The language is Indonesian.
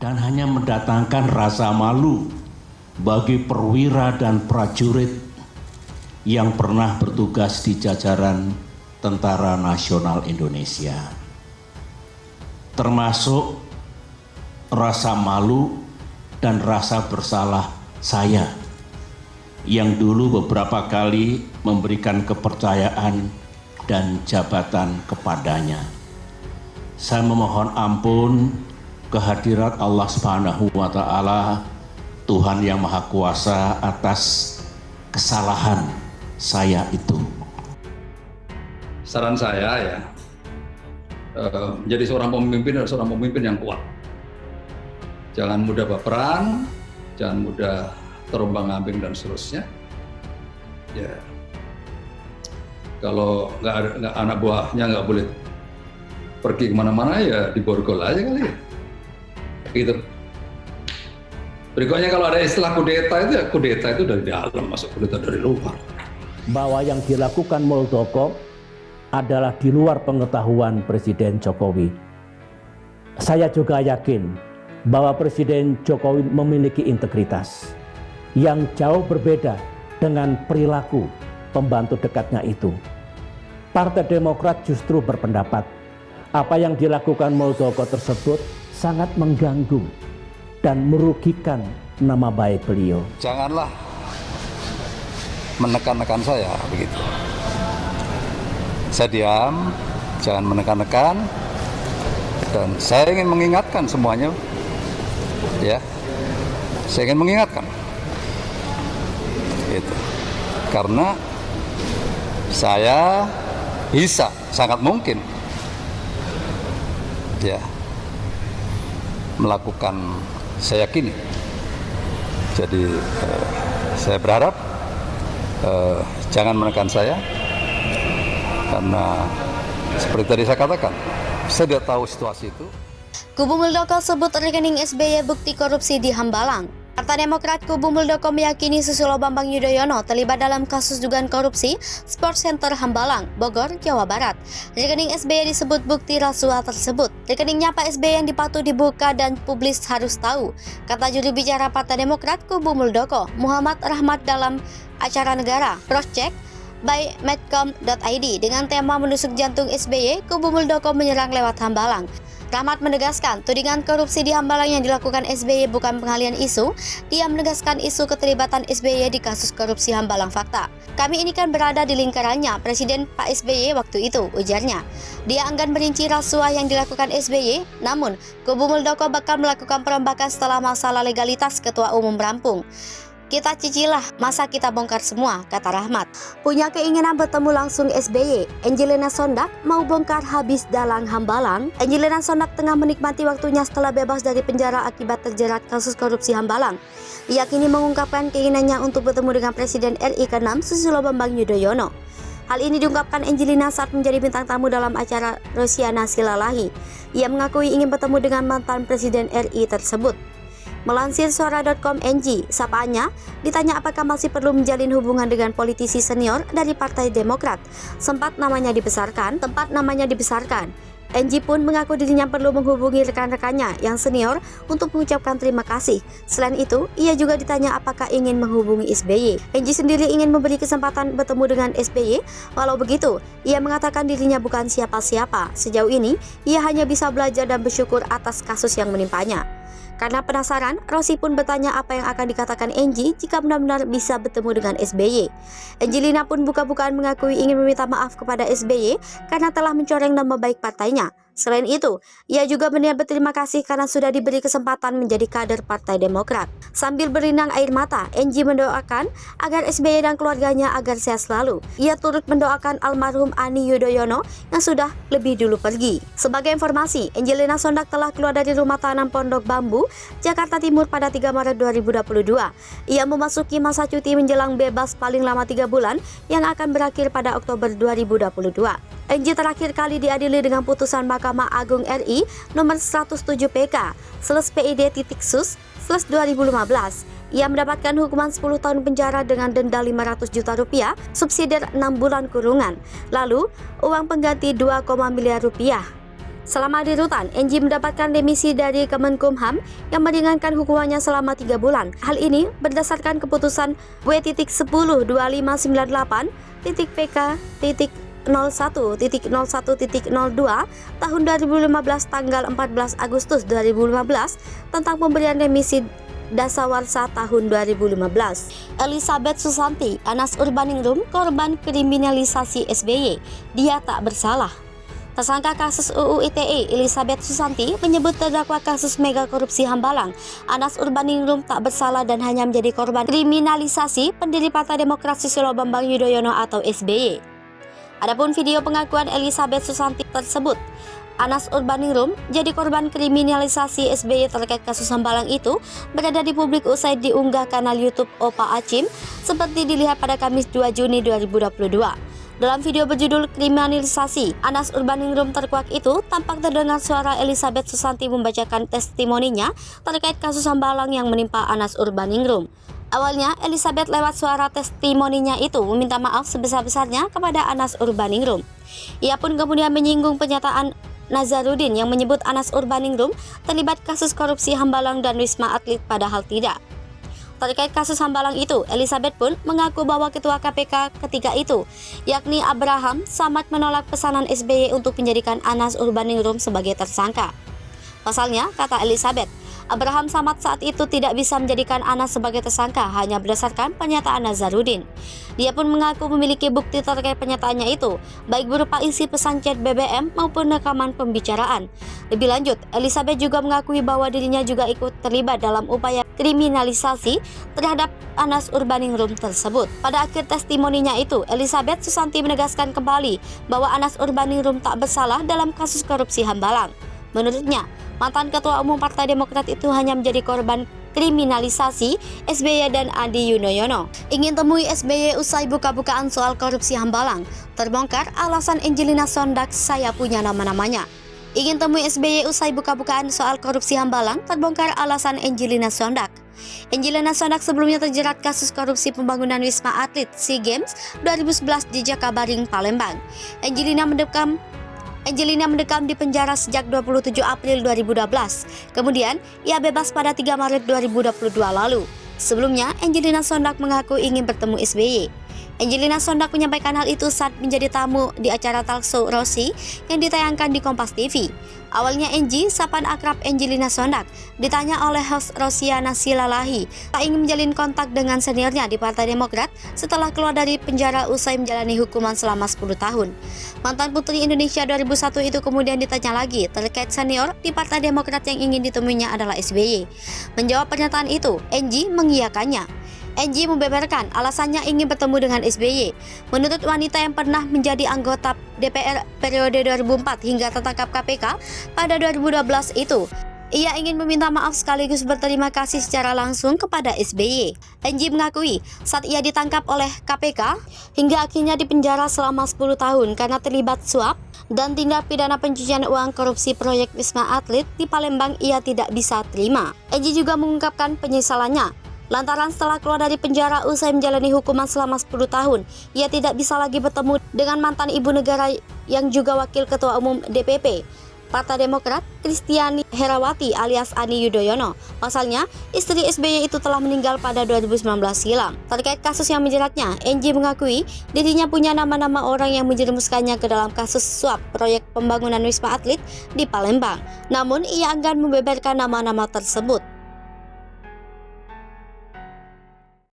dan hanya mendatangkan rasa malu bagi perwira dan prajurit yang pernah bertugas di jajaran Tentara Nasional Indonesia. Termasuk rasa malu dan rasa bersalah saya yang dulu beberapa kali memberikan kepercayaan dan jabatan kepadanya. Saya memohon ampun kehadirat Allah Subhanahu wa Ta'ala, Tuhan yang Maha Kuasa, atas kesalahan saya itu. Saran saya ya, menjadi seorang pemimpin adalah seorang pemimpin yang kuat. Jangan mudah baperan, jangan mudah terombang-ambing dan seterusnya. Ya, kalau nggak anak buahnya nggak boleh pergi kemana-mana, ya diborgol aja kali ya. Gitu. Berikutnya kalau ada istilah kudeta itu, ya kudeta itu dari dalam, masuk kudeta dari luar. Bahwa yang dilakukan Muldoko adalah di luar pengetahuan Presiden Jokowi. Saya juga yakin bahwa Presiden Jokowi memiliki integritas yang jauh berbeda dengan perilaku pembantu dekatnya itu. Partai Demokrat justru berpendapat apa yang dilakukan Muldoko tersebut sangat mengganggu dan merugikan nama baik beliau. Janganlah menekan-nekan saya begitu. Saya diam, jangan menekan-nekan, dan saya ingin mengingatkan semuanya, ya. Saya ingin mengingatkan, gitu. Karena saya bisa, sangat mungkin, ya, melakukan, saya yakini. Jadi saya berharap jangan menekan saya, karena seperti tadi saya katakan, saya tidak tahu situasi itu. Kubu Muldoko sebut rekening SBY bukti korupsi di Hambalang. Partai Demokrat Kubu Muldoko meyakini Susilo Bambang Yudhoyono terlibat dalam kasus dugaan korupsi Sport Center Hambalang, Bogor, Jawa Barat. Rekening SBY disebut bukti rasuah tersebut. Rekeningnya Pak SBY yang dipatuh dibuka dan publis harus tahu, kata juru bicara Partai Demokrat Kubu Muldoko, Muhammad Rahmat, dalam acara negara Crosscheck by Medcom.id dengan tema menusuk jantung SBY, Kubu Muldoko menyerang lewat Hambalang. Rahmat menegaskan tudingan korupsi di Hambalang yang dilakukan SBY bukan pengalian isu. Dia menegaskan isu keterlibatan SBY di kasus korupsi Hambalang fakta. Kami ini kan berada di lingkarannya Presiden Pak SBY waktu itu, ujarnya. Dia enggan merinci rasuah yang dilakukan SBY, namun Kubu Muldoko bakal melakukan perombakan setelah masalah legalitas Ketua Umum rampung. Kita cicilah, masa kita bongkar semua, kata Rahmat. Punya keinginan bertemu langsung SBY, Angelina Sondak mau bongkar habis dalang Hambalang. Angelina Sondak tengah menikmati waktunya setelah bebas dari penjara akibat terjerat kasus korupsi Hambalang. Ia kini mengungkapkan keinginannya untuk bertemu dengan Presiden RI ke-6 Susilo Bambang Yudhoyono. Hal ini diungkapkan Angelina saat menjadi bintang tamu dalam acara Rosiana Silalahi. Ia mengakui ingin bertemu dengan mantan Presiden RI tersebut. Melansir suara.com.ng, sapaannya ditanya apakah masih perlu menjalin hubungan dengan politisi senior dari Partai Demokrat. Tempat namanya dibesarkan. NG pun mengaku dirinya perlu menghubungi rekan-rekannya yang senior untuk mengucapkan terima kasih. Selain itu, ia juga ditanya apakah ingin menghubungi SBY. NG sendiri ingin memberi kesempatan bertemu dengan SBY. Walau begitu, ia mengatakan dirinya bukan siapa-siapa. Sejauh ini, ia hanya bisa belajar dan bersyukur atas kasus yang menimpanya. Karena penasaran, Rosi pun bertanya apa yang akan dikatakan Angie jika benar-benar bisa bertemu dengan SBY. Angelina pun buka-bukaan mengakui ingin meminta maaf kepada SBY karena telah mencoreng nama baik partainya. Selain itu, ia juga berniat berterima kasih karena sudah diberi kesempatan menjadi kader Partai Demokrat. Sambil berlinang air mata, Angie mendoakan agar SBY dan keluarganya agar sehat selalu. Ia turut mendoakan almarhum Ani Yudhoyono yang sudah lebih dulu pergi. Sebagai informasi, Angelina Sondak telah keluar dari rumah tahanan Pondok Bambu, Jakarta Timur pada 3 Maret 2022. Ia memasuki masa cuti menjelang bebas paling lama 3 bulan yang akan berakhir pada Oktober 2022. Angie terakhir kali diadili dengan putusan Mahkamah Agung RI nomor 107 PK /PID.Sus/2015. Ia mendapatkan hukuman 10 tahun penjara dengan denda 500 juta rupiah, subsidi 6 bulan kurungan, lalu uang pengganti 2, miliar rupiah. Selama di rutan, Enji mendapatkan remisi dari Kemenkumham yang meringankan hukumannya selama 3 bulan. Hal ini berdasarkan keputusan W.10-28-PK.01.01.02 tahun 2015 tanggal 14 Agustus 2015 tentang pemberian remisi dasawarsa tahun 2015. Elizabeth Susanti, Anas Urbaningrum, korban kriminalisasi SBY, dia tak bersalah. Tersangka kasus UU ITE Elizabeth Susanti menyebut terdakwa kasus mega korupsi Hambalang Anas Urbaningrum tak bersalah dan hanya menjadi korban kriminalisasi pendiri Partai Demokrat Susilo Bambang Yudhoyono atau SBY. Adapun video pengakuan Elizabeth Susanti tersebut, Anas Urbaningrum jadi korban kriminalisasi SBY terkait kasus Hambalang itu berada di publik usai diunggah kanal YouTube Opa Acim seperti dilihat pada Kamis 2 Juni 2022. Dalam video berjudul Kriminalisasi Anas Urbaningrum terkuak itu, tampak terdengar suara Elizabeth Susanti membacakan testimoninya terkait kasus Hambalang yang menimpa Anas Urbaningrum. Awalnya, Elizabeth lewat suara testimoninya itu meminta maaf sebesar-besarnya kepada Anas Urbaningrum. Ia pun kemudian menyinggung pernyataan Nazarudin yang menyebut Anas Urbaningrum terlibat kasus korupsi Hambalang dan Wisma Atlet, padahal tidak. Terkait kasus Hambalang itu, Elizabeth pun mengaku bahwa Ketua KPK ketika itu, yakni Abraham Samad, menolak pesanan SBY untuk menjadikan Anas Urbaningrum sebagai tersangka. Pasalnya, kata Elizabeth, Abraham Samad saat itu tidak bisa menjadikan Anas sebagai tersangka hanya berdasarkan pernyataan Nazarudin. Dia pun mengaku memiliki bukti terkait pernyataannya itu, baik berupa isi pesan chat BBM maupun rekaman pembicaraan. Lebih lanjut, Elizabeth juga mengakui bahwa dirinya juga ikut terlibat dalam upaya kriminalisasi terhadap Anas Urbaningrum tersebut. Pada akhir testimoninya itu, Elizabeth Susanti menegaskan kembali bahwa Anas Urbaningrum tak bersalah dalam kasus korupsi Hambalang. Menurutnya, mantan Ketua Umum Partai Demokrat itu hanya menjadi korban kriminalisasi SBY dan Adi Yudhoyono. Ingin temui SBY usai buka-bukaan soal korupsi Hambalang. Terbongkar alasan Angelina Sondak, saya punya nama-namanya. Ingin temui SBY usai buka-bukaan soal korupsi Hambalang. Terbongkar alasan Angelina Sondak. Angelina Sondak sebelumnya terjerat kasus korupsi pembangunan Wisma Atlet SEA Games 2011 di Jakabaring, Palembang. Angelina mendekam di penjara sejak 27 April 2012. Kemudian, ia bebas pada 3 Maret 2022 lalu. Sebelumnya, Angelina Sondak mengaku ingin bertemu SBY. Angelina Sondak menyampaikan hal itu saat menjadi tamu di acara talkshow Rosi yang ditayangkan di Kompas TV. Awalnya Angie, sapaan akrab Angelina Sondak, ditanya oleh host Rosiana Silalahi tak ingin menjalin kontak dengan seniornya di Partai Demokrat setelah keluar dari penjara usai menjalani hukuman selama 10 tahun. Mantan Putri Indonesia 2001 itu kemudian ditanya lagi terkait senior di Partai Demokrat yang ingin ditemuinya adalah SBY. Menjawab pernyataan itu, Angie mengiyakannya. Angie membeberkan alasannya ingin bertemu dengan SBY. Menurut wanita yang pernah menjadi anggota DPR periode 2004 hingga tertangkap KPK pada 2012 itu, ia ingin meminta maaf sekaligus berterima kasih secara langsung kepada SBY. Angie mengakui saat ia ditangkap oleh KPK hingga akhirnya dipenjara selama 10 tahun karena terlibat suap dan tindak pidana pencucian uang korupsi proyek Wisma Atlet di Palembang ia tidak bisa terima. Angie juga mengungkapkan penyesalannya lantaran setelah keluar dari penjara usai menjalani hukuman selama 10 tahun, ia tidak bisa lagi bertemu dengan mantan ibu negara yang juga wakil ketua umum DPP Partai Demokrat, Kristiani Herawati alias Ani Yudhoyono. Pasalnya, istri SBY itu telah meninggal pada 2019 silam. Terkait kasus yang menjeratnya, Angie mengakui dirinya punya nama-nama orang yang menjerumuskannya ke dalam kasus suap proyek pembangunan Wisma Atlet di Palembang. Namun, ia enggan membeberkan nama-nama tersebut.